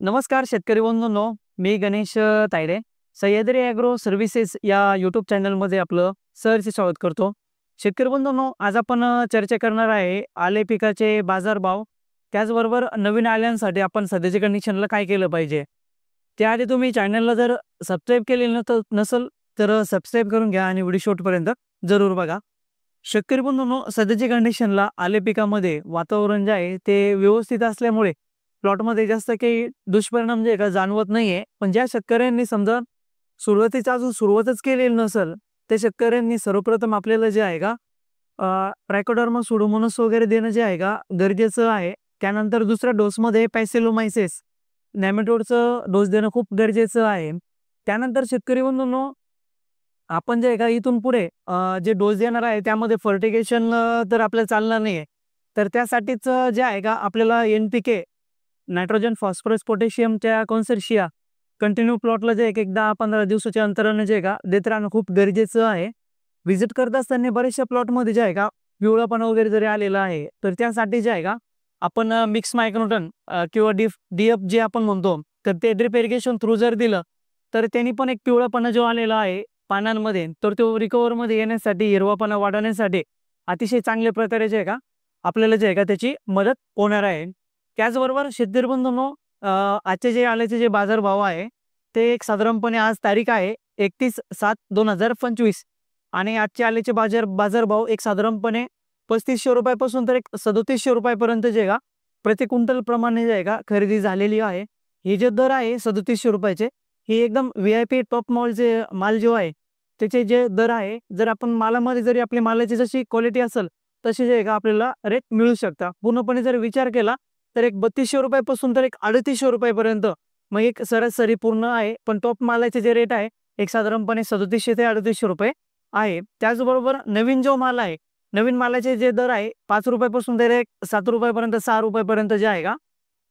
नमस्कार शेतकरी बंधूंनो, मी Ganesh Tayde. Sahyadri agro services या यूट्यूब चॅनलमध्ये आपलं सहर्ष स्वागत करतो. शेतकरी बंधूंनो, आज आपण चर्चा करणार आहे आले पिकाचे बाजारभाव, त्याचबरोबर नवीन आल्यांसाठी आपण सध्याच्या कंडिशनला काय केलं पाहिजे. त्याआधी तुम्ही चॅनलला जर सबस्क्राईब केलेलं नसेल तर सबस्क्राईब करून घ्या आणि व्हिडिओ शेवटपर्यंत जरूर बघा. शेतकरी बंधूंनो, सध्याच्या कंडिशनला आले पिकामध्ये वातावरण जे आहे ते व्यवस्थित असल्यामुळे प्लॉटमध्ये जास्त काही दुष्परिणाम जे का जाणवत नाहीये. पण ज्या शेतकऱ्यांनी समजा सुरुवातीचा अजून सुरुवातच केलेली नसेल, त्या शेतकऱ्यांनी सर्वप्रथम आपल्याला जे आहे का ट्रायकोडर्मा सुडोमोनास वगैरे देणं जे आहे का गरजेचं आहे. त्यानंतर दुसऱ्या डोसमध्ये पॅसिलोमायसिस नेमॅटोडचं डोस देणं खूप गरजेचं आहे. त्यानंतर शेतकरी बंधूंनो, आपण जे आहे का इथून पुढे जे डोस देणार आहे त्यामध्ये फर्टिगेशन तर आपल्याला चालणार नाहीये. तर त्यासाठीच जे आहे का आपल्याला NPK नायट्रोजन, फॉस्फरस, पोटॅशियमच्या कॉन्सर्शिया कंटिन्यू प्लॉटला जे एक 10-15 दिवसाच्या अंतराने जे आहे का देत राहणं खूप गरजेचं आहे. व्हिजिट करत असताना बऱ्याचशा प्लॉटमध्ये जे आहे का पिवळापणा वगैरे जरी आलेला आहे, तर त्यासाठी जे आहे का आपण मिक्स मायक्रोटन किंवा DF जे आपण म्हणतो, तर ते ड्रिप इरिगेशन थ्रू जर दिलं तर त्यांनी पण एक पिवळापणा जो आलेला आहे पानांमध्ये, तर तो रिकव्हरमध्ये येण्यासाठी, हिरवापणा वाढवण्यासाठी अतिशय चांगल्या प्रकारे जे आहे का आपल्याला जे आहे का त्याची मदत होणार आहे. त्याचबरोबर शेतकरी बंधूंनो, आजचे जे आल्याचे जे बाजारभाव आहे ते एक साधारणपणे आज तारीख आहे 31/7/2025 आणि आजचे आल्याचे बाजारभाव एक साधारणपणे 3500 रुपयापासून तर एक 3700 रुपयापर्यंत जे का प्रति क्विंटल प्रमाणे जे आहे का खरेदी झालेली आहे. हे जे दर आहे 3700 रुपयाचे, हे एकदम VIP टॉप मॉलचे माल जो आहे त्याचे जे दर आहे, जर आपण मालामध्ये जरी आपली मालाची जशी क्वालिटी असेल तशी जे आहे का आपल्याला रेट मिळू शकता. पूर्णपणे जर विचार केला तर एक 3200 रुपयापासून तर एक 3800 रुपयापर्यंत मग एक सरासरी पूर्ण आहे. पण टॉप मालाचे जे रेट आहे एक साधारणपणे 3700 ते 3800 रुपये आहे. त्याचबरोबर नवीन जो माल आहे, नवीन मालाचे जे दर आहे 5 रुपयापासून तर एक 7 रुपयापर्यंत, 6 रुपयापर्यंत जे आहे का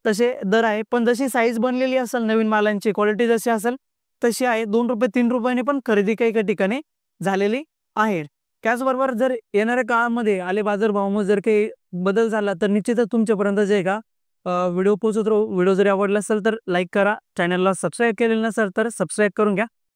तसे दर आहे. पण जशी साईज बनलेली असेल नवीन मालांची क्वालिटी जशी असेल तशी आहे 2 रुपये 3 रुपयाने पण खरेदी काही ठिकाणी झालेली आहे. त्याचबरोबर जर येणाऱ्या काळामध्ये आले बाजारभावामध्ये जर काही बदल झाला तर निश्चितच तुमच्यापर्यंत जे आहे का व्हिडिओ पोहोचत राहू. व्हिडिओ जरी आवडला असेल तर लाईक करा. चॅनलला सबस्क्राईब केलेलं नसेल तर सबस्क्राईब करून घ्या.